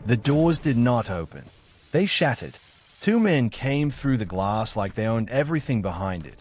The doors did not open. They shattered. Two men came through the glass like they owned everything behind it.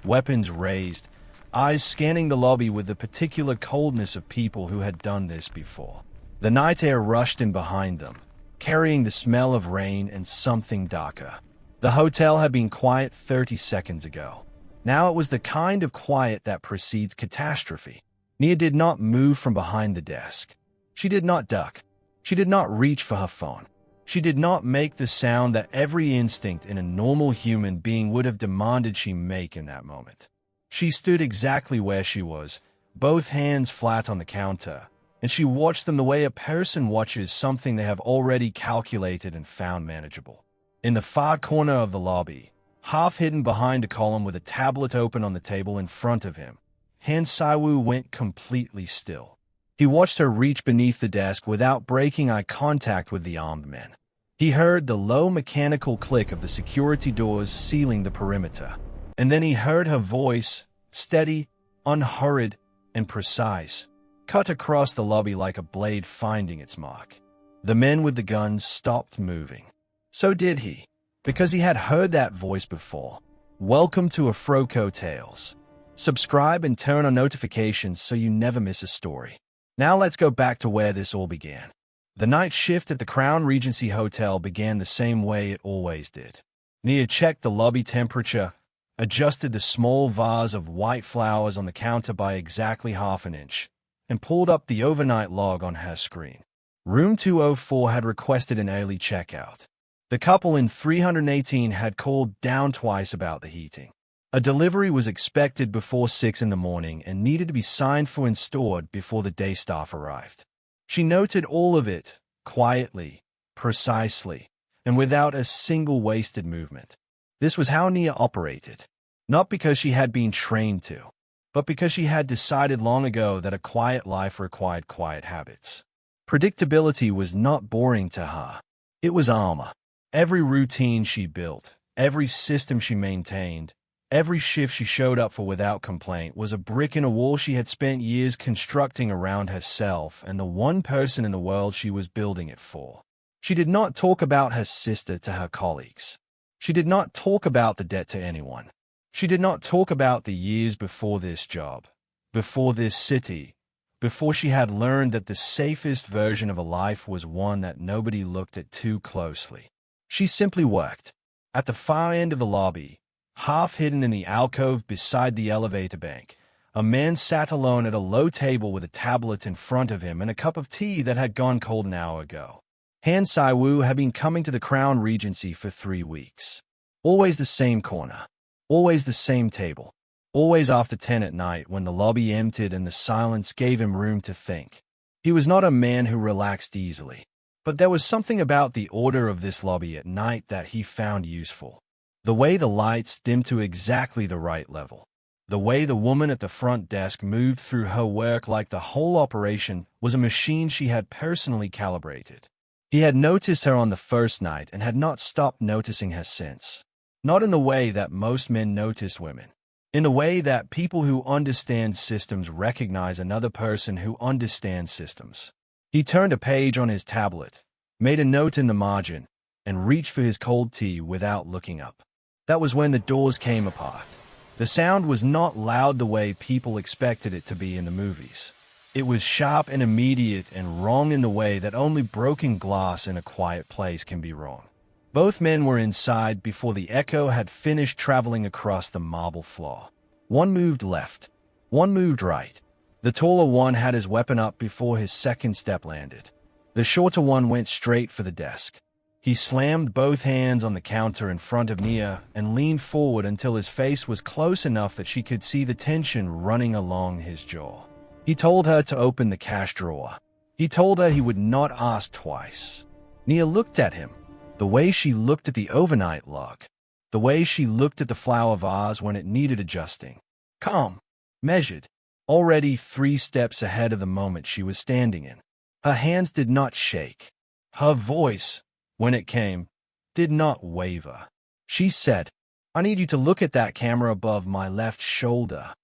Weapons raised, eyes scanning the lobby with the particular coldness of people who had done this before. The night air rushed in behind them, carrying the smell of rain and something darker. The hotel had been quiet 30 seconds ago. Now it was the kind of quiet that precedes catastrophe. Nia did not move from behind the desk. She did not duck. She did not reach for her phone. She did not make the sound that every instinct in a normal human being would have demanded she make in that moment. She stood exactly where she was, both hands flat on the counter, and she watched them the way a person watches something they have already calculated and found manageable. In the far corner of the lobby, half hidden behind a column with a tablet open on the table in front of him, Han Saiwoo went completely still. He watched her reach beneath the desk without breaking eye contact with the armed men. He heard the low mechanical click of the security doors sealing the perimeter. And then he heard her voice, steady, unhurried, and precise, cut across the lobby like a blade finding its mark. The men with the guns stopped moving. So did he, because he had heard that voice before. Welcome to Afroco Tales. Subscribe and turn on notifications so you never miss a story. Now let's go back to where this all began. The night shift at the Crown Regency Hotel began the same way it always did. Nia checked the lobby temperature, adjusted the small vase of white flowers on the counter by exactly half an inch, and pulled up the overnight log on her screen. Room 204 had requested an early checkout. The couple in 318 had called down twice about the heating. A delivery was expected before 6 in the morning and needed to be signed for and stored before the day staff arrived. She noted all of it, quietly, precisely, and without a single wasted movement. This was how Nia operated, not because she had been trained to, but because she had decided long ago that a quiet life required quiet habits. Predictability was not boring to her. It was armor. Every routine she built, every system she maintained, every shift she showed up for without complaint was a brick in a wall she had spent years constructing around herself and the one person in the world she was building it for. She did not talk about her sister to her colleagues. She did not talk about the debt to anyone. She did not talk about the years before this job, before this city, before she had learned that the safest version of a life was one that nobody looked at too closely. She simply worked. At the far end of the lobby, half hidden in the alcove beside the elevator bank, a man sat alone at a low table with a tablet in front of him and a cup of tea that had gone cold an hour ago. Han Saiwoo had been coming to the Crown Regency for 3 weeks. Always the same corner. Always the same table. Always after 10 at night when the lobby emptied and the silence gave him room to think. He was not a man who relaxed easily. But there was something about the order of this lobby at night that he found useful. The way the lights dimmed to exactly the right level. The way the woman at the front desk moved through her work like the whole operation was a machine she had personally calibrated. He had noticed her on the first night and had not stopped noticing her since. Not in the way that most men notice women. In the way that people who understand systems recognize another person who understands systems. He turned a page on his tablet, made a note in the margin, and reached for his cold tea without looking up. That was when the doors came apart. The sound was not loud the way people expected it to be in the movies. It was sharp and immediate and wrong in the way that only broken glass in a quiet place can be wrong. Both men were inside before the echo had finished traveling across the marble floor. One moved left. One moved right. The taller one had his weapon up before his second step landed. The shorter one went straight for the desk. He slammed both hands on the counter in front of Nia and leaned forward until his face was close enough that she could see the tension running along his jaw. He told her to open the cash drawer. He told her he would not ask twice. Nia looked at him, the way she looked at the overnight log, the way she looked at the flower vase when it needed adjusting. Calm, measured, already 3 steps ahead of the moment she was standing in. Her hands did not shake. Her voice, when it came, did not waver. She said, "I need you to look at that camera above my left shoulder."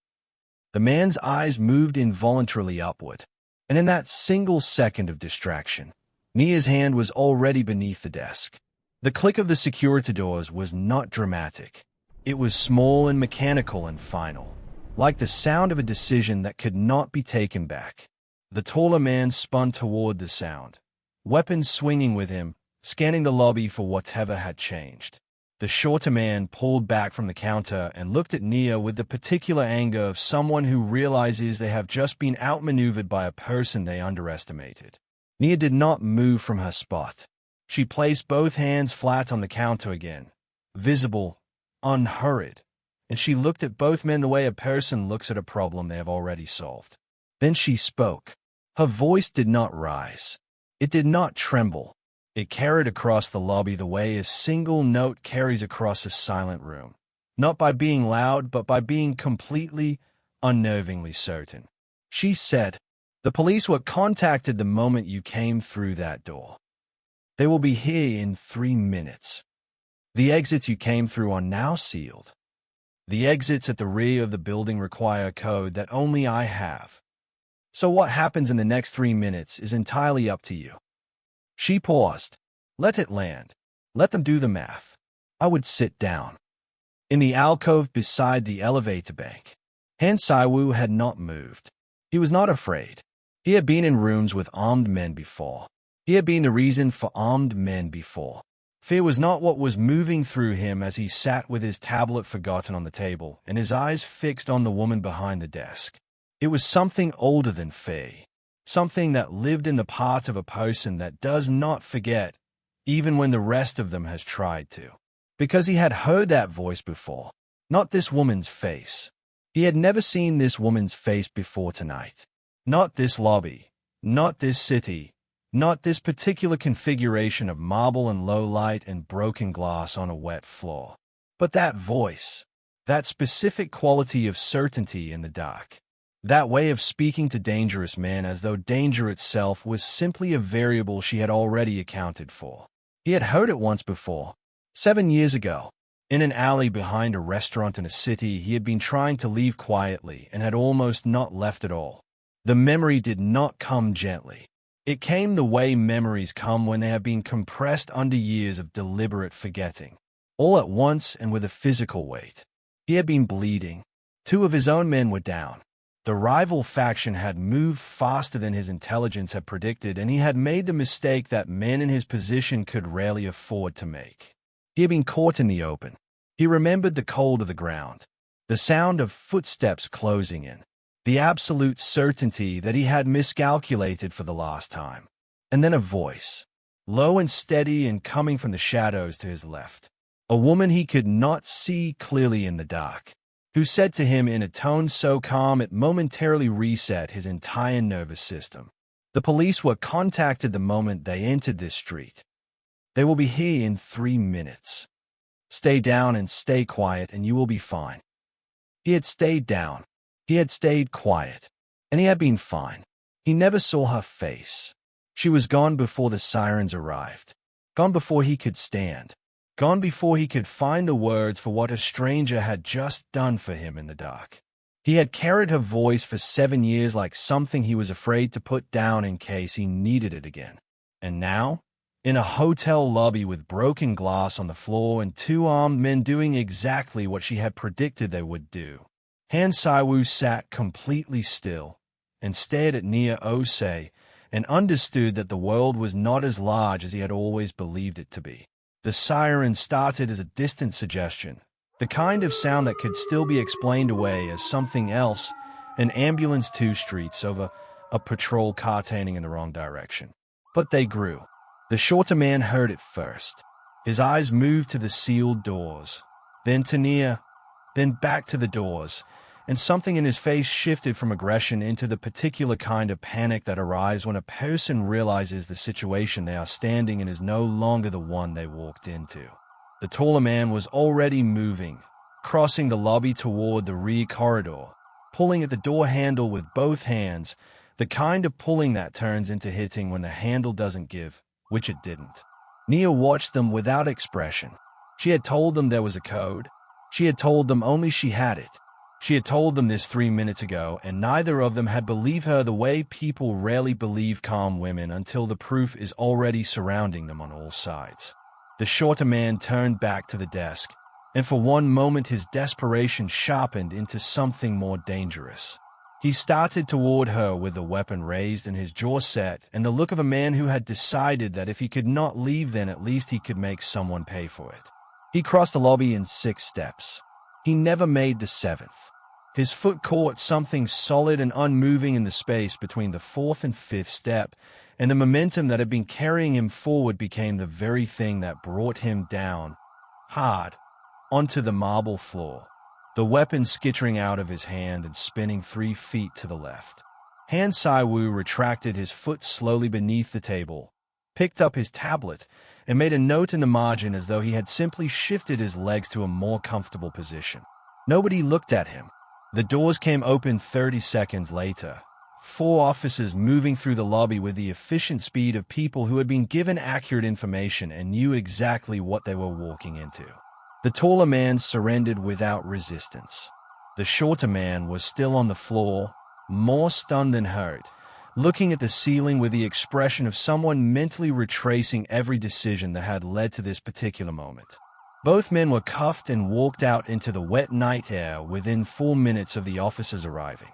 The man's eyes moved involuntarily upward, and in that single second of distraction, Nia's hand was already beneath the desk. The click of the security doors was not dramatic. It was small and mechanical and final, like the sound of a decision that could not be taken back. The taller man spun toward the sound, weapons swinging with him, scanning the lobby for whatever had changed. The shorter man pulled back from the counter and looked at Nia with the particular anger of someone who realizes they have just been outmaneuvered by a person they underestimated. Nia did not move from her spot. She placed both hands flat on the counter again, visible, unhurried, and she looked at both men the way a person looks at a problem they have already solved. Then she spoke. Her voice did not rise. It did not tremble. It carried across the lobby the way a single note carries across a silent room, not by being loud, but by being completely, unnervingly certain. She said, "The police were contacted the moment you came through that door. They will be here in 3 minutes. The exits you came through are now sealed. The exits at the rear of the building require a code that only I have. So what happens in the next 3 minutes is entirely up to you." She paused. Let it land. Let them do the math. I would sit down. In the alcove beside the elevator bank, Han Saiwoo had not moved. He was not afraid. He had been in rooms with armed men before. He had been the reason for armed men before. Fear was not what was moving through him as he sat with his tablet forgotten on the table and his eyes fixed on the woman behind the desk. It was something older than fear, something that lived in the part of a person that does not forget, even when the rest of them has tried to. Because he had heard that voice before, not this woman's face. He had never seen this woman's face before tonight. Not this lobby, not this city, not this particular configuration of marble and low light and broken glass on a wet floor. But that voice, that specific quality of certainty in the dark, that way of speaking to dangerous men as though danger itself was simply a variable she had already accounted for. He had heard it once before, 7 years ago. In an alley behind a restaurant in a city he had been trying to leave quietly and had almost not left at all. The memory did not come gently. It came the way memories come when they have been compressed under years of deliberate forgetting, all at once and with a physical weight. He had been bleeding. 2 of his own men were down. The rival faction had moved faster than his intelligence had predicted, and he had made the mistake that men in his position could rarely afford to make. He had been caught in the open. He remembered the cold of the ground, the sound of footsteps closing in, the absolute certainty that he had miscalculated for the last time. And then a voice, low and steady and coming from the shadows to his left. A woman he could not see clearly in the dark, who said to him in a tone so calm it momentarily reset his entire nervous system. The police were contacted the moment they entered this street. They will be here in 3 minutes. Stay down and stay quiet and you will be fine. He had stayed down. He had stayed quiet, and he had been fine. He never saw her face. She was gone before the sirens arrived, gone before he could stand, gone before he could find the words for what a stranger had just done for him in the dark. He had carried her voice for 7 years like something he was afraid to put down in case he needed it again. And now, in a hotel lobby with broken glass on the floor and 2 armed men doing exactly what she had predicted they would do, Han Saiwoo sat completely still and stared at Nia Osei and understood that the world was not as large as he had always believed it to be. The siren started as a distant suggestion, the kind of sound that could still be explained away as something else, an ambulance 2 streets over a patrol car turning in the wrong direction. But they grew. The shorter man heard it first. His eyes moved to the sealed doors, then to Nia, then back to the doors, and something in his face shifted from aggression into the particular kind of panic that arises when a person realizes the situation they are standing in is no longer the one they walked into. The taller man was already moving, crossing the lobby toward the rear corridor, pulling at the door handle with both hands, the kind of pulling that turns into hitting when the handle doesn't give, which it didn't. Nia watched them without expression. She had told them there was a code. She had told them only she had it. She had told them this 3 minutes ago, and neither of them had believed her the way people rarely believe calm women until the proof is already surrounding them on all sides. The shorter man turned back to the desk, and for one moment his desperation sharpened into something more dangerous. He started toward her with the weapon raised and his jaw set, and the look of a man who had decided that if he could not leave, then at least he could make someone pay for it. He crossed the lobby in 6 steps. He never made the 7th. His foot caught something solid and unmoving in the space between the 4th and 5th step, and the momentum that had been carrying him forward became the very thing that brought him down, hard, onto the marble floor, the weapon skittering out of his hand and spinning 3 feet to the left. Han Sai-woo retracted his foot slowly beneath the table, picked up his tablet, and made a note in the margin as though he had simply shifted his legs to a more comfortable position. Nobody looked at him. The doors came open 30 seconds later, 4 officers moving through the lobby with the efficient speed of people who had been given accurate information and knew exactly what they were walking into. The taller man surrendered without resistance. The shorter man was still on the floor, more stunned than hurt, looking at the ceiling with the expression of someone mentally retracing every decision that had led to this particular moment. Both men were cuffed and walked out into the wet night air within 4 minutes of the officers arriving.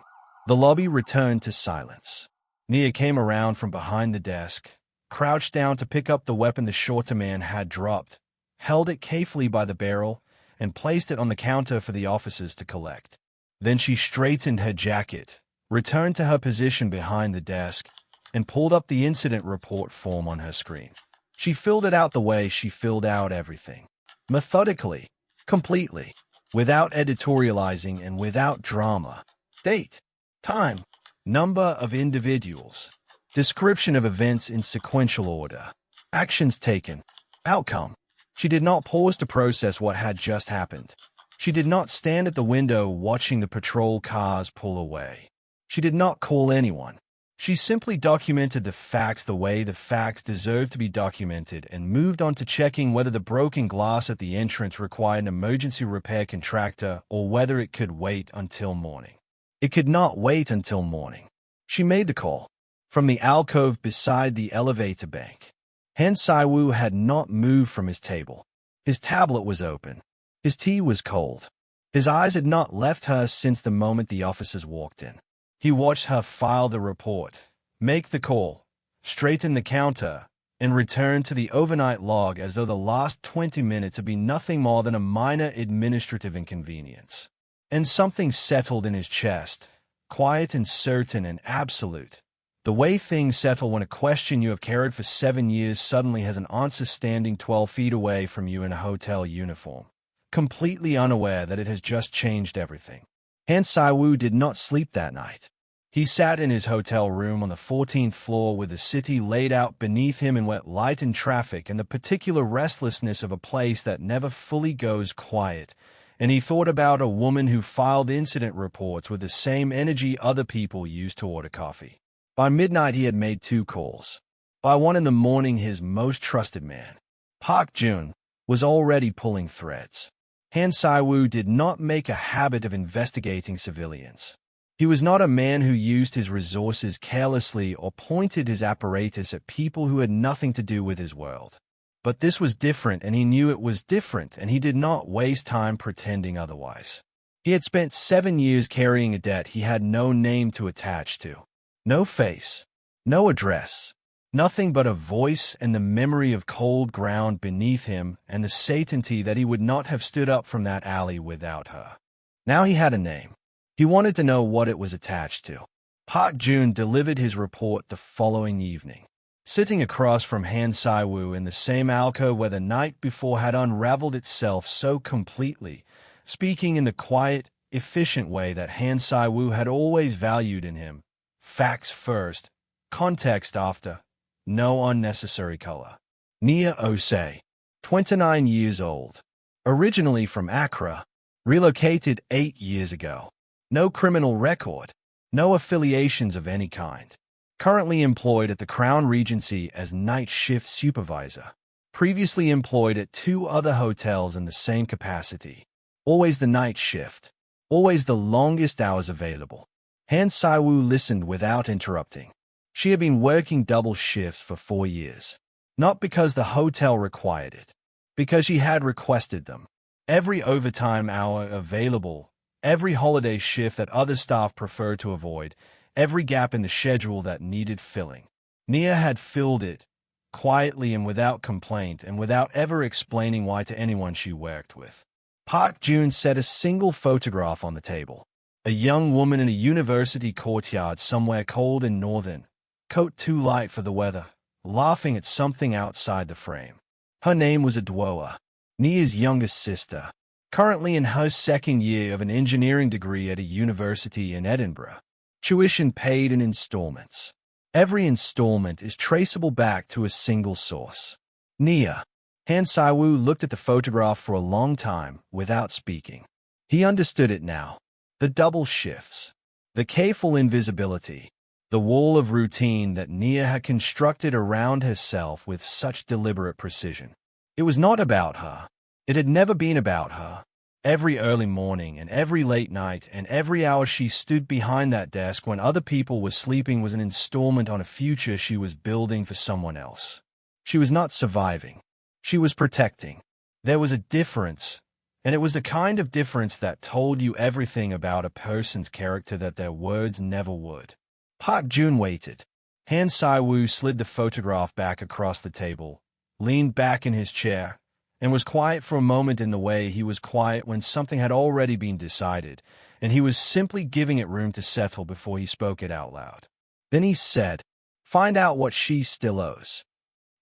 The lobby returned to silence. Nia came around from behind the desk, crouched down to pick up the weapon the shorter man had dropped, held it carefully by the barrel, and placed it on the counter for the officers to collect. Then she straightened her jacket, returned to her position behind the desk, and pulled up the incident report form on her screen. She filled it out the way she filled out everything. Methodically, completely, without editorializing and without drama. Date, time, number of individuals, description of events in sequential order, actions taken, outcome. She did not pause to process what had just happened. She did not stand at the window watching the patrol cars pull away. She did not call anyone. She simply documented the facts the way the facts deserved to be documented and moved on to checking whether the broken glass at the entrance required an emergency repair contractor or whether it could wait until morning. It could not wait until morning. She made the call. From the alcove beside the elevator bank, Han Sai-woo had not moved from his table. His tablet was open. His tea was cold. His eyes had not left her since the moment the officers walked in. He watched her file the report, make the call, straighten the counter, and return to the overnight log as though the last 20 minutes had been nothing more than a minor administrative inconvenience. And something settled in his chest, quiet and certain and absolute. The way things settle when a question you have carried for 7 years suddenly has an answer standing 12 feet away from you in a hotel uniform, completely unaware that it has just changed everything. Han Sai-woo did not sleep that night. He sat in his hotel room on the 14th floor with the city laid out beneath him in wet light and traffic and the particular restlessness of a place that never fully goes quiet, and he thought about a woman who filed incident reports with the same energy other people use to order coffee. By midnight he had made 2 calls. By 1 in the morning his most trusted man, Park Jun, was already pulling threads. Han Sai-woo did not make a habit of investigating civilians. He was not a man who used his resources carelessly or pointed his apparatus at people who had nothing to do with his world. But this was different, and he knew it was different, and he did not waste time pretending otherwise. He had spent 7 years carrying a debt he had no name to attach to. No face, no address, nothing but a voice and the memory of cold ground beneath him and the certainty that he would not have stood up from that alley without her. Now he had a name. He wanted to know what it was attached to. Park Jun delivered his report the following evening, sitting across from Han Sai-woo in the same alcove where the night before had unraveled itself so completely, speaking in the quiet, efficient way that Han Sai-woo had always valued in him. Facts first, context after, no unnecessary color. Nia Osei, 29 years old, originally from Accra, relocated 8 years ago. No criminal record, no affiliations of any kind. Currently employed at the Crown Regency as night shift supervisor. Previously employed at 2 other hotels in the same capacity. Always the night shift. Always the longest hours available. Han Sai-woo listened without interrupting. She had been working double shifts for 4 years. Not because the hotel required it, because she had requested them. Every overtime hour available, every holiday shift that other staff preferred to avoid, every gap in the schedule that needed filling. Nia had filled it, quietly and without complaint and without ever explaining why to anyone she worked with. Park Jun set a single photograph on the table. A young woman in a university courtyard somewhere cold and northern, coat too light for the weather, laughing at something outside the frame. Her name was Adwoa, Nia's youngest sister, currently in her second year of an engineering degree at a university in Edinburgh. Tuition paid in installments. Every installment is traceable back to a single source. Nia. Han Sai-woo looked at the photograph for a long time without speaking. He understood it now. The double shifts. The careful invisibility. The wall of routine that Nia had constructed around herself with such deliberate precision. It was not about her. It had never been about her. Every early morning and every late night and every hour she stood behind that desk when other people were sleeping was an installment on a future she was building for someone else. She was not surviving. She was protecting. There was a difference, and it was the kind of difference that told you everything about a person's character that their words never would. Park Jun waited. Han Sai-woo slid the photograph back across the table, leaned back in his chair, and was quiet for a moment in the way he was quiet when something had already been decided, and he was simply giving it room to settle before he spoke it out loud. Then he said, "Find out what she still owes."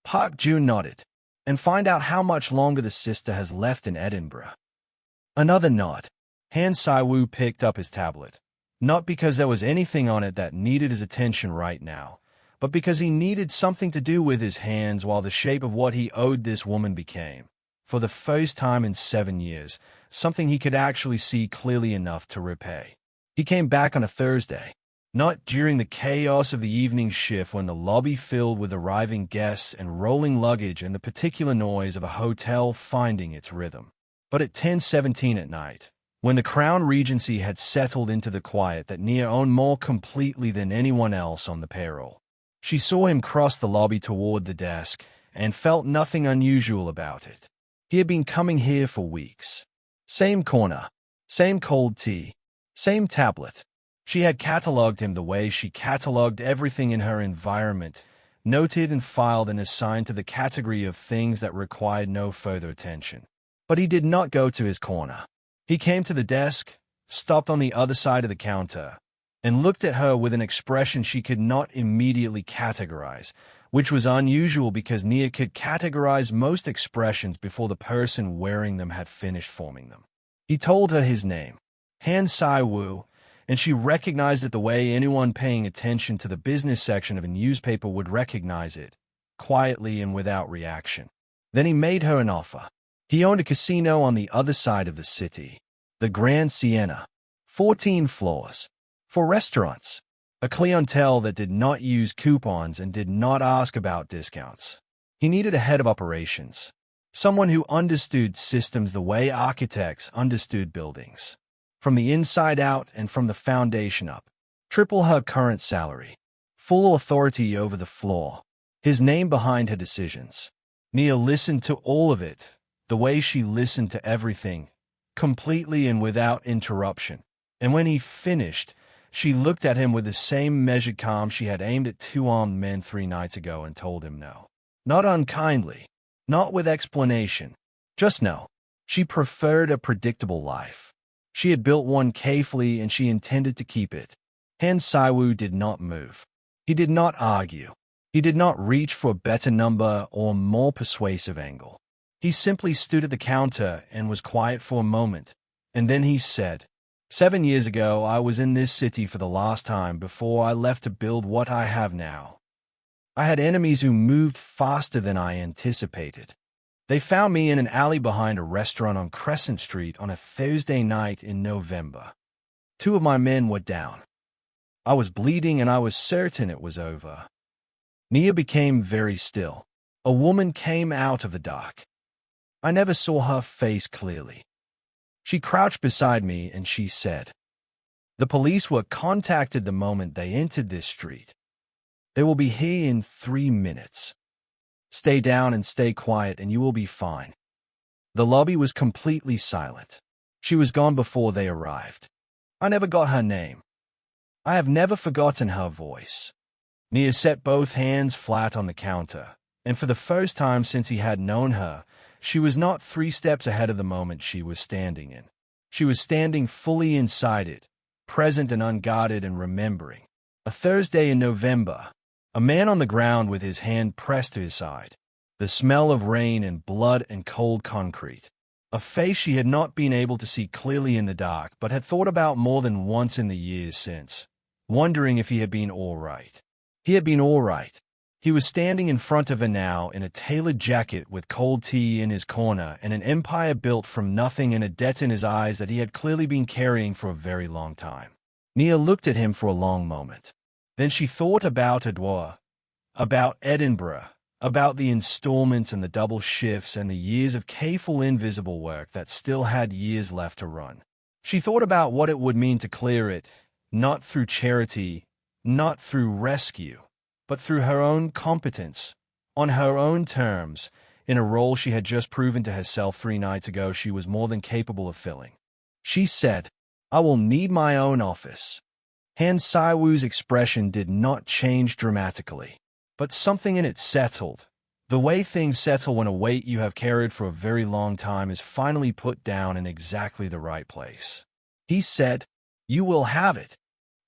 Park Jun nodded. "And find out how much longer the sister has left in Edinburgh." Another nod. Han Sai-woo picked up his tablet. Not because there was anything on it that needed his attention right now, but because he needed something to do with his hands while the shape of what he owed this woman became, for the first time in 7 years, something he could actually see clearly enough to repay. He came back on a Thursday, not during the chaos of the evening shift when the lobby filled with arriving guests and rolling luggage and the particular noise of a hotel finding its rhythm, but at 10:17 at night, when the Crown Regency had settled into the quiet that Nia owned more completely than anyone else on the payroll. She saw him cross the lobby toward the desk and felt nothing unusual about it. He had been coming here for weeks. Same corner, same cold tea, same tablet. She had catalogued him the way she catalogued everything in her environment, noted and filed and assigned to the category of things that required no further attention. But he did not go to his corner. He came to the desk, stopped on the other side of the counter, and looked at her with an expression she could not immediately categorize, which was unusual because Nia could categorize most expressions before the person wearing them had finished forming them. He told her his name, Han Sai-woo, and she recognized it the way anyone paying attention to the business section of a newspaper would recognize it, quietly and without reaction. Then he made her an offer. He owned a casino on the other side of the city, the Grand Sienna, 14 floors, 4 restaurants, a clientele that did not use coupons and did not ask about discounts. He needed a head of operations, someone who understood systems the way architects understood buildings, from the inside out and from the foundation up. Triple her current salary, full authority over the floor, his name behind her decisions. Nia listened to all of it, the way she listened to everything, completely and without interruption. And when he finished, she looked at him with the same measured calm she had aimed at 2 armed men 3 nights ago and told him no. Not unkindly, not with explanation, just no. She preferred a predictable life. She had built one carefully and she intended to keep it. Han Sai-woo did not move. He did not argue. He did not reach for a better number or more persuasive angle. He simply stood at the counter and was quiet for a moment, and then he said, 7 years ago I was in this city for the last time before I left to build what I have now. I had enemies who moved faster than I anticipated. They found me in an alley behind a restaurant on Crescent Street on a Thursday night in November. 2 of my men were down. I was bleeding and I was certain it was over. Nia became very still. A woman came out of the dark. I never saw her face clearly. She crouched beside me and she said, "The police were contacted the moment they entered this street. They will be here in 3 minutes. Stay down and stay quiet and you will be fine." The lobby was completely silent. She was gone before they arrived. I never got her name. I have never forgotten her voice. Nia set both hands flat on the counter, and for the first time since he had known her, she was not 3 steps ahead of the moment she was standing in. She was standing fully inside it, present and unguarded and remembering. A Thursday in November, a man on the ground with his hand pressed to his side. The smell of rain and blood and cold concrete. A face she had not been able to see clearly in the dark, but had thought about more than once in the years since, wondering if he had been all right. He had been all right. He was standing in front of her now in a tailored jacket with cold tea in his corner and an empire built from nothing and a debt in his eyes that he had clearly been carrying for a very long time. Nia looked at him for a long moment. Then she thought about Adwoa, about Edinburgh, about the installments and the double shifts and the years of careful invisible work that still had years left to run. She thought about what it would mean to clear it, not through charity, not through rescue, but through her own competence, on her own terms, in a role she had just proven to herself 3 nights ago she was more than capable of filling. She said, "I will need my own office." Han Saiwoo's expression did not change dramatically, but something in it settled. The way things settle when a weight you have carried for a very long time is finally put down in exactly the right place. He said, "You will have it."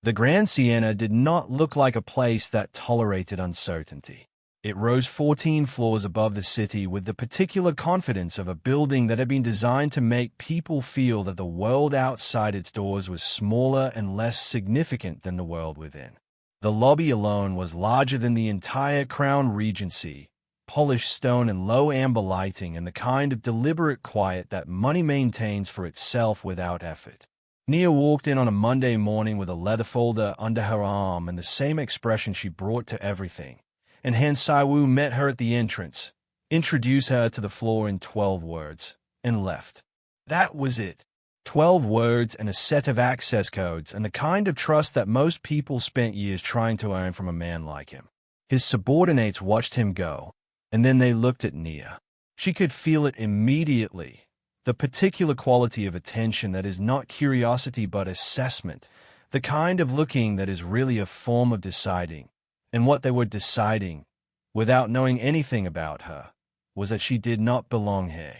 The Grand Siena did not look like a place that tolerated uncertainty. It rose 14 floors above the city with the particular confidence of a building that had been designed to make people feel that the world outside its doors was smaller and less significant than the world within. The lobby alone was larger than the entire Crown Regency, polished stone and low amber lighting and the kind of deliberate quiet that money maintains for itself without effort. Nia walked in on a Monday morning with a leather folder under her arm and the same expression she brought to everything, and Han Saiwoo met her at the entrance, introduced her to the floor in 12 words, and left. That was it. 12 words and a set of access codes and the kind of trust that most people spent years trying to earn from a man like him. His subordinates watched him go, and then they looked at Nia. She could feel it immediately. The particular quality of attention that is not curiosity but assessment, the kind of looking that is really a form of deciding. And what they were deciding, without knowing anything about her, was that she did not belong here.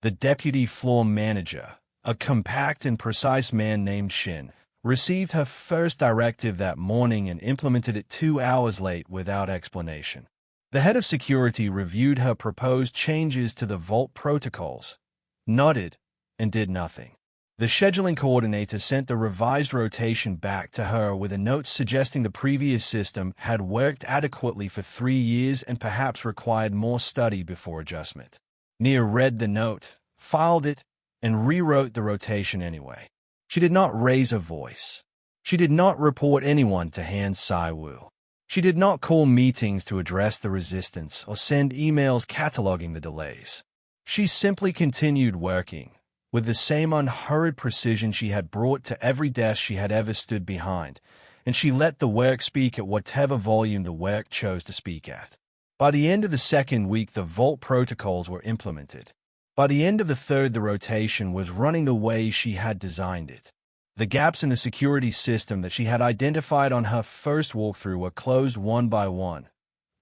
The deputy floor manager, a compact and precise man named Shin, received her first directive that morning and implemented it 2 hours late without explanation. The head of security reviewed her proposed changes to the vault protocols, nodded, and did nothing. The scheduling coordinator sent the revised rotation back to her with a note suggesting the previous system had worked adequately for 3 years and perhaps required more study before adjustment. Nia read the note, filed it, and rewrote the rotation anyway. She did not raise her voice. She did not report anyone to Han Saiwoo. She did not call meetings to address the resistance or send emails cataloging the delays. She simply continued working, with the same unhurried precision she had brought to every desk she had ever stood behind, and she let the work speak at whatever volume the work chose to speak at. By the end of the 2nd week, the vault protocols were implemented. By the end of the 3rd, the rotation was running the way she had designed it. The gaps in the security system that she had identified on her first walkthrough were closed one by one,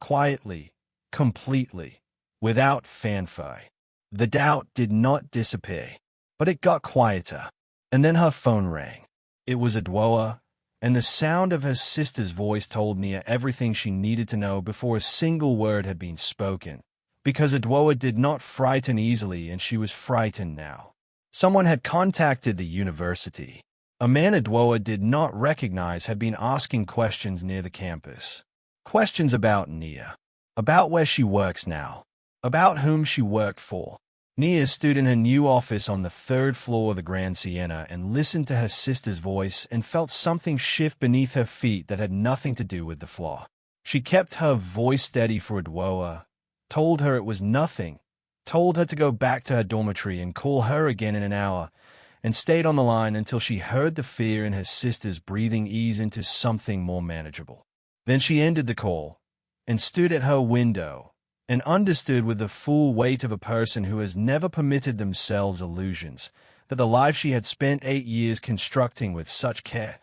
quietly, completely, without fanfare. The doubt did not disappear, but it got quieter, and then her phone rang. It was Adwoa, and the sound of her sister's voice told Nia everything she needed to know before a single word had been spoken, because Adwoa did not frighten easily and she was frightened now. Someone had contacted the university. A man Adwoa did not recognize had been asking questions near the campus. Questions about Nia, about where she works now, about whom she worked for. Nia stood in her new office on the 3rd floor of the Grand Siena and listened to her sister's voice and felt something shift beneath her feet that had nothing to do with the floor. She kept her voice steady for Adwoa, told her it was nothing, told her to go back to her dormitory and call her again in an hour, and stayed on the line until she heard the fear in her sister's breathing ease into something more manageable. Then she ended the call and stood at her window and understood with the full weight of a person who has never permitted themselves illusions that the life she had spent 8 years constructing with such care,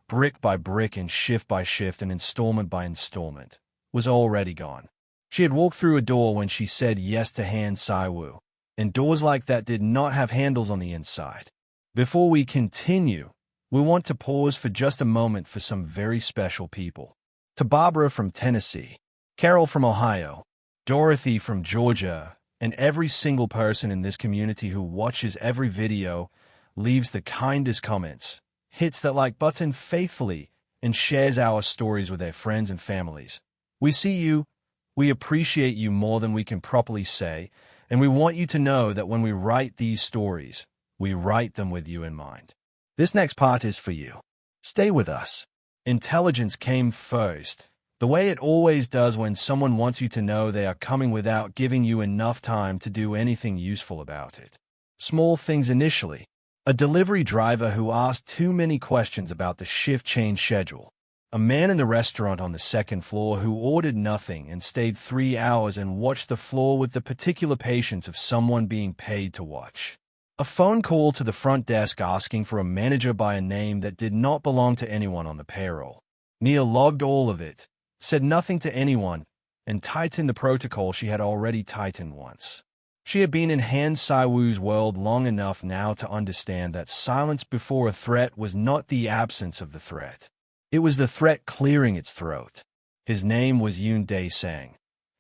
brick by brick and shift by shift and installment by installment, was already gone. She had walked through a door when she said yes to Han Sai-woo, and doors like that did not have handles on the inside. Before we continue, we want to pause for just a moment for some very special people. To Barbara from Tennessee, Carol from Ohio, Dorothy from Georgia, and every single person in this community who watches every video, leaves the kindest comments, hits that like button faithfully, and shares our stories with their friends and families. We see you, we appreciate you more than we can properly say, and we want you to know that when we write these stories, we write them with you in mind. This next part is for you. Stay with us. Intelligence came first, the way it always does when someone wants you to know they are coming without giving you enough time to do anything useful about it. Small things initially. A delivery driver who asked too many questions about the shift change schedule. A man in the restaurant on the second floor who ordered nothing and stayed 3 hours and watched the floor with the particular patience of someone being paid to watch. A phone call to the front desk asking for a manager by a name that did not belong to anyone on the payroll. Nia logged all of it, said nothing to anyone, and tightened the protocol she had already tightened once. She had been in Han Sai-woo's world long enough now to understand that silence before a threat was not the absence of the threat. It was the threat clearing its throat. His name was Yoon Dae-sang,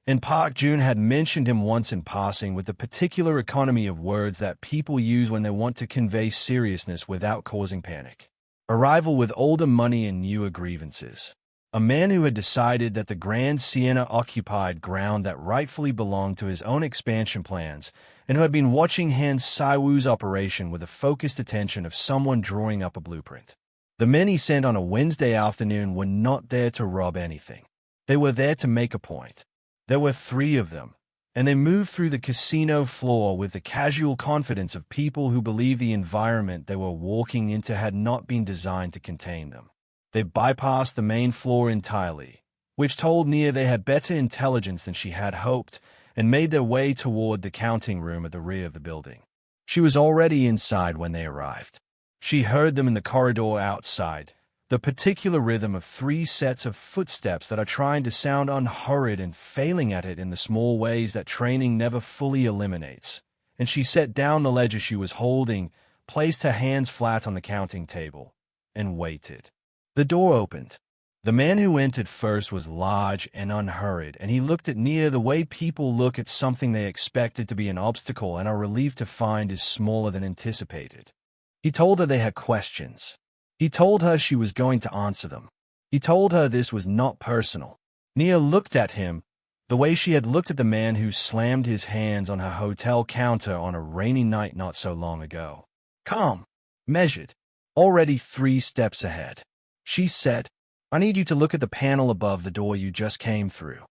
and Park Jun had mentioned him once in passing with the particular economy of words that people use when they want to convey seriousness without causing panic. Arrival with older money and newer grievances. A man who had decided that the Grand Sienna occupied ground that rightfully belonged to his own expansion plans, and who had been watching Han Sai-woo's operation with the focused attention of someone drawing up a blueprint. The men he sent on a Wednesday afternoon were not there to rob anything. They were there to make a point. There were 3 of them, and they moved through the casino floor with the casual confidence of people who believe the environment they were walking into had not been designed to contain them. They bypassed the main floor entirely, which told Nia they had better intelligence than she had hoped, and made their way toward the counting room at the rear of the building. She was already inside when they arrived. She heard them in the corridor outside, the particular rhythm of 3 sets of footsteps that are trying to sound unhurried and failing at it in the small ways that training never fully eliminates. And she set down the ledger she was holding, placed her hands flat on the counting table, and waited. The door opened. The man who entered first was large and unhurried, and he looked at Nia the way people look at something they expected to be an obstacle and are relieved to find is smaller than anticipated. He told her they had questions. He told her she was going to answer them. He told her this was not personal. Nia looked at him the way she had looked at the man who slammed his hands on her hotel counter on a rainy night not so long ago. Calm, measured, already 3 steps ahead. She said, "I need you to look at the panel above the door you just came through."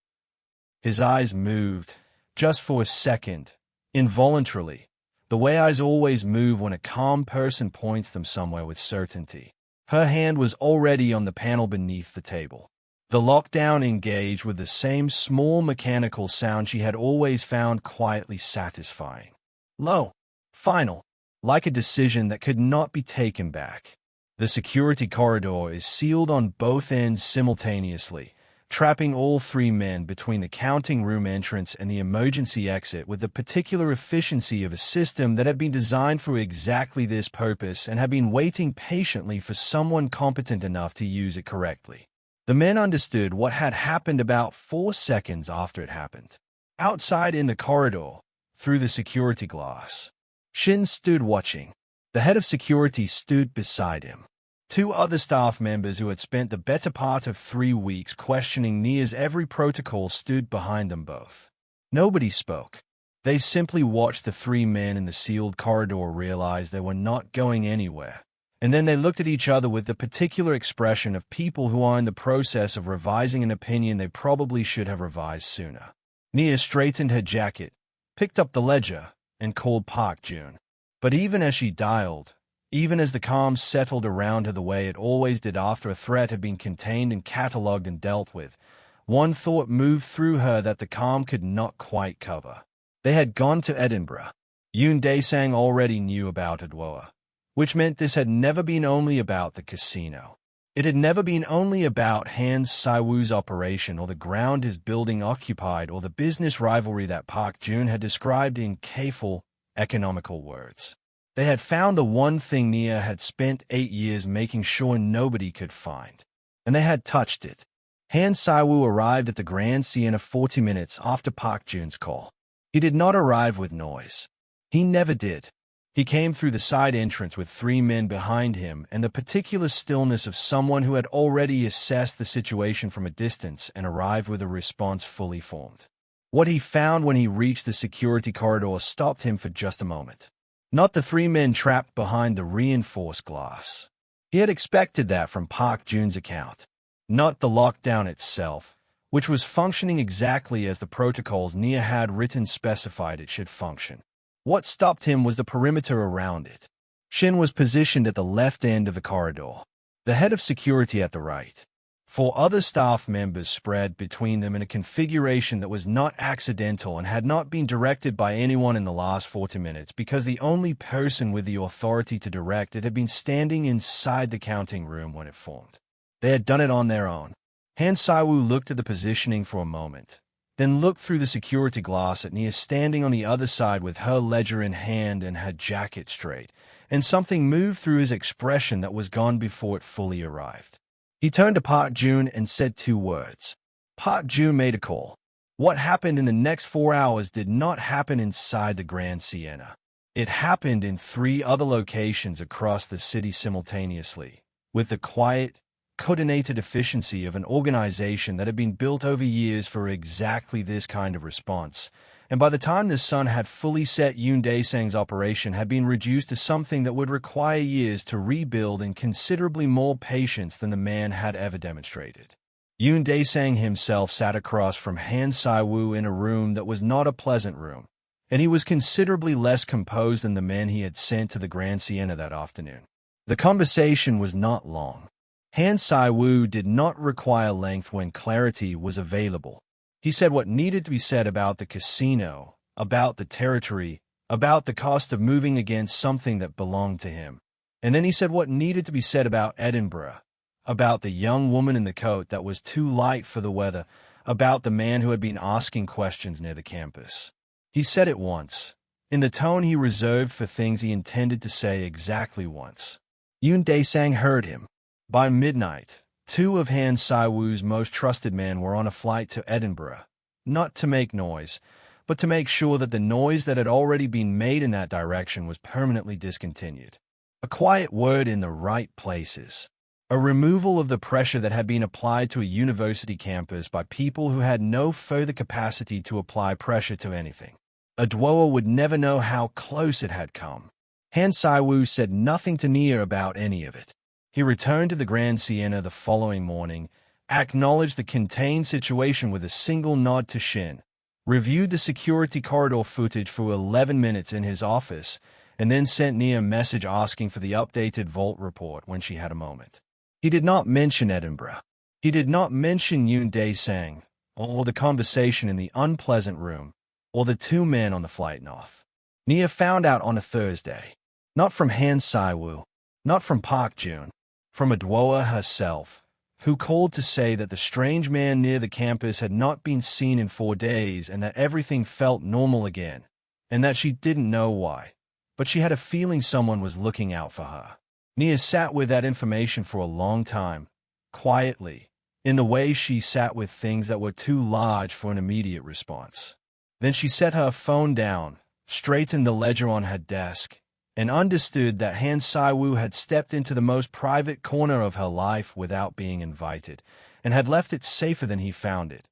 His eyes moved, just for a second, involuntarily, the way eyes always move when a calm person points them somewhere with certainty. Her hand was already on the panel beneath the table. The lockdown engaged with the same small mechanical sound she had always found quietly satisfying. Low, final, like a decision that could not be taken back. The security corridor is sealed on both ends simultaneously, trapping all 3 men between the counting room entrance and the emergency exit with the particular efficiency of a system that had been designed for exactly this purpose and had been waiting patiently for someone competent enough to use it correctly. The men understood what had happened about 4 seconds after it happened. Outside in the corridor, through the security glass, Shin stood watching. The head of security stood beside him. 2 other staff members who had spent the better part of 3 weeks questioning Nia's every protocol stood behind them both. Nobody spoke. They simply watched the 3 men in the sealed corridor realize they were not going anywhere. And then they looked at each other with the particular expression of people who are in the process of revising an opinion they probably should have revised sooner. Nia straightened her jacket, picked up the ledger, and called Park Jun. But even as she dialed, even as the calm settled around her the way it always did after a threat had been contained and catalogued and dealt with. One thought moved through her that the calm could not quite cover. They had gone to Edinburgh. Yoon Dae-sang already knew about Kdrama, which meant this had never been only about the casino. It had never been only about Han Si-woo's operation or the ground his building occupied or the business rivalry that Park Jun had described in careful, economical words. They had found the one thing Nia had spent 8 years making sure nobody could find. And they had touched it. Han Si-woo arrived at the Grand Sienna 40 minutes after Park Jun's call. He did not arrive with noise. He never did. He came through the side entrance with 3 men behind him and the particular stillness of someone who had already assessed the situation from a distance and arrived with a response fully formed. What he found when he reached the security corridor stopped him for just a moment. Not the 3 men trapped behind the reinforced glass. He had expected that from Park Jun's account. Not the lockdown itself, which was functioning exactly as the protocols Nia had written specified it should function. What stopped him was the perimeter around it. Shin was positioned at the left end of the corridor, the head of security at the right. 4 other staff members spread between them in a configuration that was not accidental and had not been directed by anyone in the last 40 minutes because the only person with the authority to direct it had been standing inside the counting room when it formed. They had done it on their own. Han Si-woo looked at the positioning for a moment, then looked through the security glass at Nia standing on the other side with her ledger in hand and her jacket straight, and something moved through his expression that was gone before it fully arrived. He turned to Park Jun and said 2 words. Park Jun made a call. What happened in the next 4 hours did not happen inside the Grand Sienna. It happened in 3 other locations across the city simultaneously, with the quiet, coordinated efficiency of an organization that had been built over years for exactly this kind of response, and by the time the sun had fully set, Yoon Dae-sang's operation had been reduced to something that would require years to rebuild and considerably more patience than the man had ever demonstrated. Yoon Dae-sang himself sat across from Han Si-woo in a room that was not a pleasant room, and he was considerably less composed than the men he had sent to the Grand Sienna that afternoon. The conversation was not long. Han Si-woo did not require length when clarity was available. He said what needed to be said about the casino, about the territory, about the cost of moving against something that belonged to him. And then he said what needed to be said about Edinburgh, about the young woman in the coat that was too light for the weather, about the man who had been asking questions near the campus. He said it once, in the tone he reserved for things he intended to say exactly once. Yoon Dae-sang heard him. By midnight, 2 of Han Si-woo's most trusted men were on a flight to Edinburgh, not to make noise, but to make sure that the noise that had already been made in that direction was permanently discontinued. A quiet word in the right places. A removal of the pressure that had been applied to a university campus by people who had no further capacity to apply pressure to anything. A Kdrama would never know how close it had come. Han Si-woo said nothing to Nia about any of it. He returned to the Grand Sienna the following morning, acknowledged the contained situation with a single nod to Shin, reviewed the security corridor footage for 11 minutes in his office, and then sent Nia a message asking for the updated vault report when she had a moment. He did not mention Edinburgh. He did not mention Yoon Dae-sang, or the conversation in the unpleasant room, or the 2 men on the flight north. Nia found out on a Thursday. Not from Han Si-woo, not from Park Jun, from Kdrama herself, who called to say that the strange man near the campus had not been seen in 4 days and that everything felt normal again, and that she didn't know why, but she had a feeling someone was looking out for her. Nia sat with that information for a long time, quietly, in the way she sat with things that were too large for an immediate response. Then she set her phone down, straightened the ledger on her desk, and understood that Han Si-woo had stepped into the most private corner of her life without being invited, and had left it safer than he found it,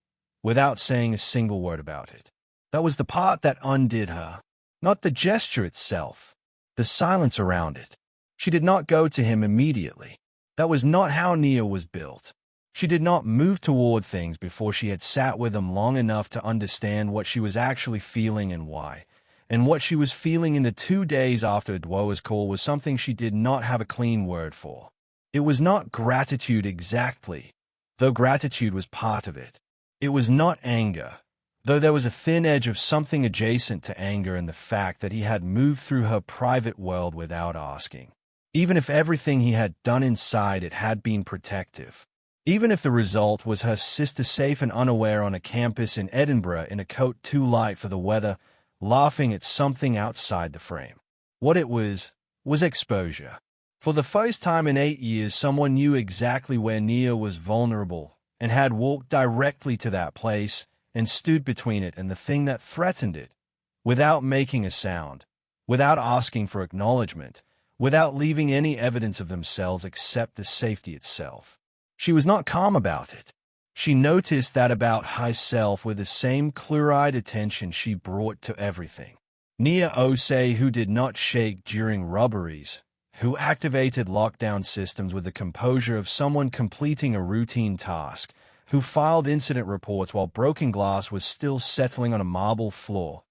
without saying a single word about it. That was the part that undid her, not the gesture itself, the silence around it. She did not go to him immediately. That was not how Nia was built. She did not move toward things before she had sat with them long enough to understand what she was actually feeling and why, and what she was feeling in the 2 days after Dwoa's call was something she did not have a clean word for. It was not gratitude exactly, though gratitude was part of it. It was not anger, though there was a thin edge of something adjacent to anger in the fact that he had moved through her private world without asking. Even if everything he had done inside it had been protective. Even if the result was her sister safe and unaware on a campus in Edinburgh in a coat too light for the weather, laughing at something outside the frame. What it was exposure. For the first time in 8 years, someone knew exactly where Nia was vulnerable and had walked directly to that place and stood between it and the thing that threatened it, without making a sound, without asking for acknowledgement, without leaving any evidence of themselves except the safety itself. She was not calm about it. She noticed that about herself with the same clear-eyed attention she brought to everything. Nia Osei, who did not shake during robberies, who activated lockdown systems with the composure of someone completing a routine task, who filed incident reports while broken glass was still settling on a marble floor,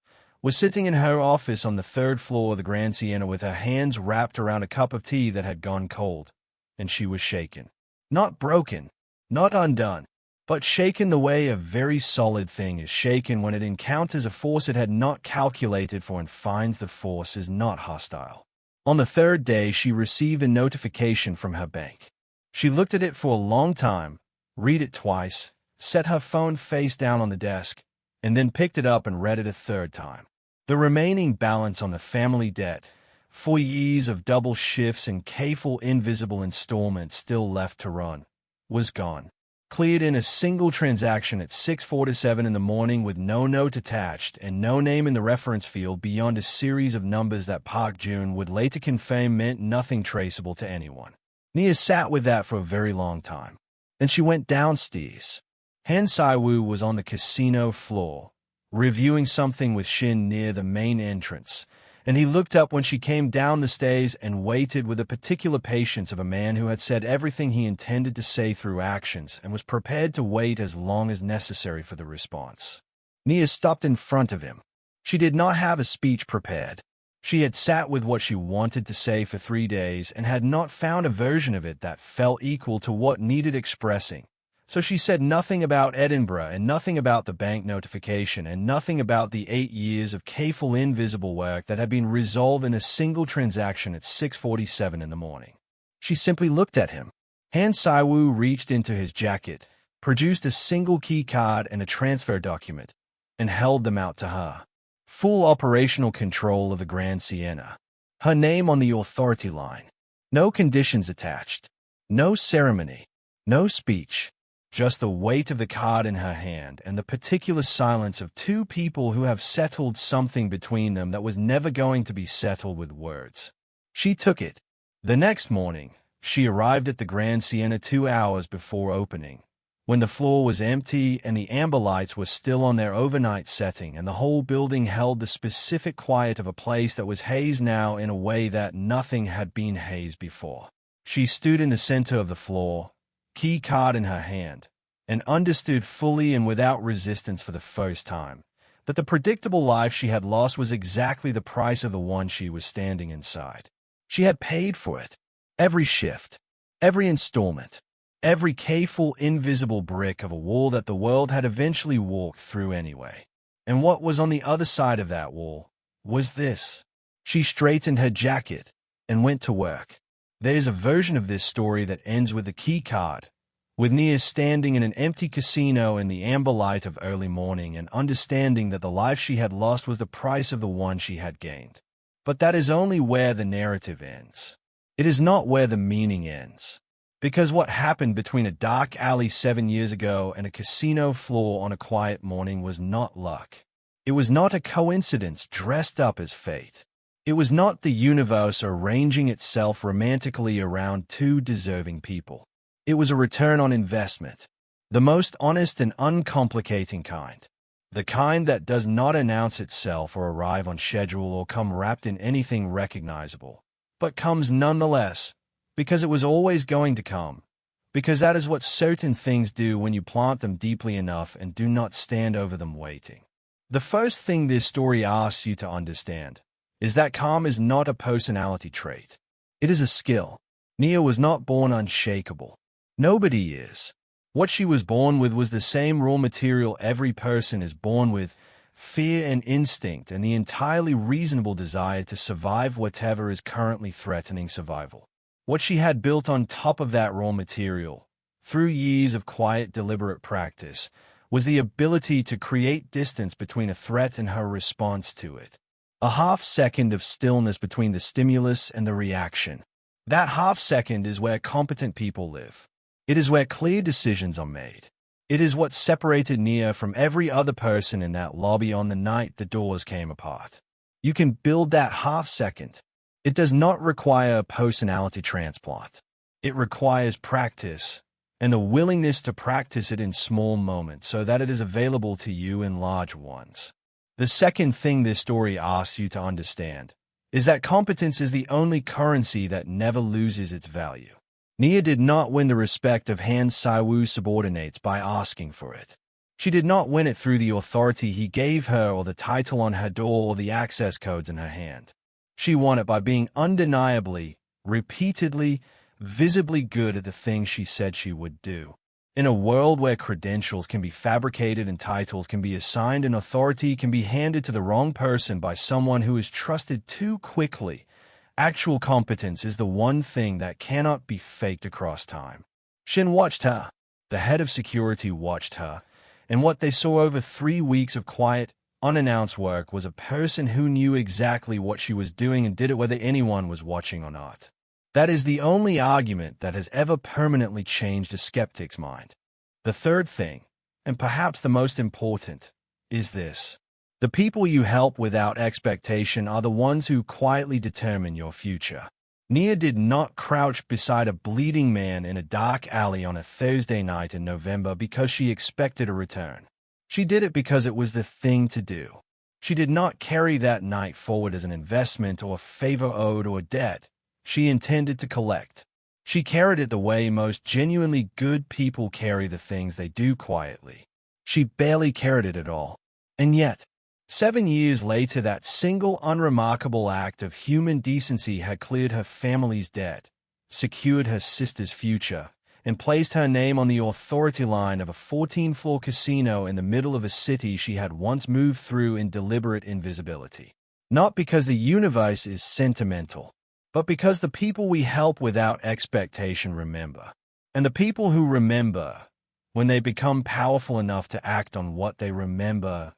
was sitting in her office on the 3rd floor of the Grand Siena with her hands wrapped around a cup of tea that had gone cold, and she was shaken. Not broken, not undone, but shaken the way a very solid thing is shaken when it encounters a force it had not calculated for and finds the force is not hostile. On the 3rd day, she received a notification from her bank. She looked at it for a long time, read it twice, set her phone face down on the desk, and then picked it up and read it a 3rd time. The remaining balance on the family debt, 4 years of double shifts and careful invisible installments still left to run, was gone. Cleared in a single transaction at 6:47 in the morning with no note attached and no name in the reference field beyond a series of numbers that Park Jun would later confirm meant nothing traceable to anyone. Nia sat with that for a very long time. Then she went downstairs. Han Sai-woo was on the casino floor, reviewing something with Shin near the main entrance, and he looked up when she came down the stairs and waited with the particular patience of a man who had said everything he intended to say through actions and was prepared to wait as long as necessary for the response. Nia stopped in front of him. She did not have a speech prepared. She had sat with what she wanted to say for 3 days and had not found a version of it that felt equal to what needed expressing. So she said nothing about Edinburgh and nothing about the bank notification and nothing about the 8 years of careful invisible work that had been resolved in a single transaction at 6:47 in the morning. She simply looked at him. Han Sai-woo reached into his jacket, produced a single key card and a transfer document, and held them out to her. Full operational control of the Grand Siena. Her name on the authority line. No conditions attached. No ceremony. No speech. Just the weight of the card in her hand and the particular silence of 2 people who have settled something between them that was never going to be settled with words. She took it. The next morning, she arrived at the Grand Siena 2 hours before opening, when the floor was empty and the amber lights were still on their overnight setting and the whole building held the specific quiet of a place that was hazed now in a way that nothing had been hazed before. She stood in the center of the floor, key card in her hand, and understood fully and without resistance for the first time that the predictable life she had lost was exactly the price of the one she was standing inside. She had paid for it. Every shift, every installment, every careful, invisible brick of a wall that the world had eventually walked through anyway. And what was on the other side of that wall was this. She straightened her jacket and went to work. There's a version of this story that ends with the key card, with Nia standing in an empty casino in the amber light of early morning and understanding that the life she had lost was the price of the one she had gained. But that is only where the narrative ends. It is not where the meaning ends. Because what happened between a dark alley 7 years ago and a casino floor on a quiet morning was not luck. It was not a coincidence dressed up as fate. It was not the universe arranging itself romantically around 2 deserving people. It was a return on investment, the most honest and uncomplicating kind. The kind that does not announce itself or arrive on schedule or come wrapped in anything recognizable, but comes nonetheless, because it was always going to come, because that is what certain things do when you plant them deeply enough and do not stand over them waiting. The first thing this story asks you to understand is that calm is not a personality trait. It is a skill. Nia was not born unshakable. Nobody is. What she was born with was the same raw material every person is born with: fear and instinct, and the entirely reasonable desire to survive whatever is currently threatening survival. What she had built on top of that raw material, through years of quiet, deliberate practice, was the ability to create distance between a threat and her response to it. A half-second of stillness between the stimulus and the reaction. That half-second is where competent people live. It is where clear decisions are made. It is what separated Nia from every other person in that lobby on the night the doors came apart. You can build that half-second. It does not require a personality transplant. It requires practice, and the willingness to practice it in small moments so that it is available to you in large ones. The second thing this story asks you to understand is that competence is the only currency that never loses its value. Nia did not win the respect of Han Siwoo's subordinates by asking for it. She did not win it through the authority he gave her or the title on her door or the access codes in her hand. She won it by being undeniably, repeatedly, visibly good at the things she said she would do. In a world where credentials can be fabricated and titles can be assigned and authority can be handed to the wrong person by someone who is trusted too quickly, actual competence is the one thing that cannot be faked across time. Shin watched her. The head of security watched her, and what they saw over 3 weeks of quiet, unannounced work was a person who knew exactly what she was doing and did it whether anyone was watching or not. That is the only argument that has ever permanently changed a skeptic's mind. The third thing, and perhaps the most important, is this. The people you help without expectation are the ones who quietly determine your future. Nia did not crouch beside a bleeding man in a dark alley on a Thursday night in November because she expected a return. She did it because it was the thing to do. She did not carry that night forward as an investment or a favor owed or a debt she intended to collect. She carried it the way most genuinely good people carry the things they do quietly. She barely carried it at all. And yet, 7 years later, that single unremarkable act of human decency had cleared her family's debt, secured her sister's future, and placed her name on the authority line of a 14-floor casino in the middle of a city she had once moved through in deliberate invisibility. Not because the universe is sentimental, but because the people we help without expectation remember. And the people who remember, when they become powerful enough to act on what they remember,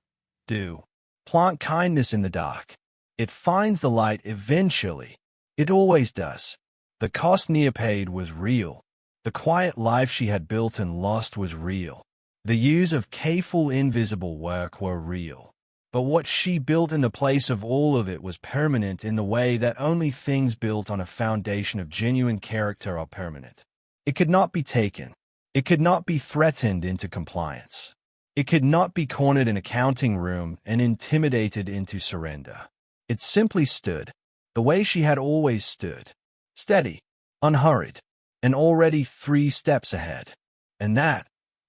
do. Plant kindness in the dark. It finds the light eventually. It always does. The cost Nia paid was real. The quiet life she had built and lost was real. The years of careful, invisible work were real. But what she built in the place of all of it was permanent in the way that only things built on a foundation of genuine character are permanent. It could not be taken. It could not be threatened into compliance. It could not be cornered in a counting room and intimidated into surrender. It simply stood, the way she had always stood, steady, unhurried, and already 3 steps ahead. And that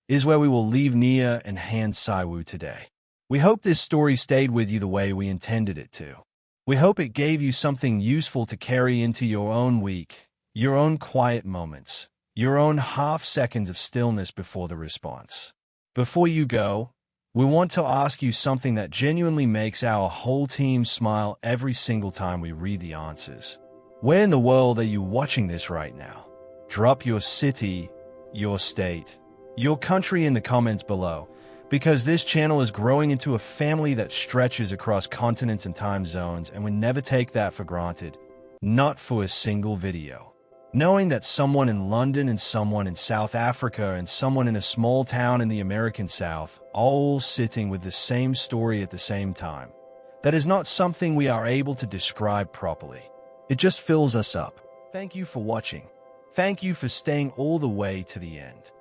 is where we will leave Nia and Han Siwoo today. We hope this story stayed with you the way we intended it to. We hope it gave you something useful to carry into your own week, your own quiet moments, your own half-seconds of stillness before the response. Before you go, we want to ask you something that genuinely makes our whole team smile every single time we read the answers. Where in the world are you watching this right now? Drop your city, your state, your country in the comments below, because this channel is growing into a family that stretches across continents and time zones, and we never take that for granted, not for a single video. Knowing that someone in London and someone in South Africa and someone in a small town in the American South, all sitting with the same story at the same time, that is not something we are able to describe properly. It just fills us up. Thank you for watching. Thank you for staying all the way to the end.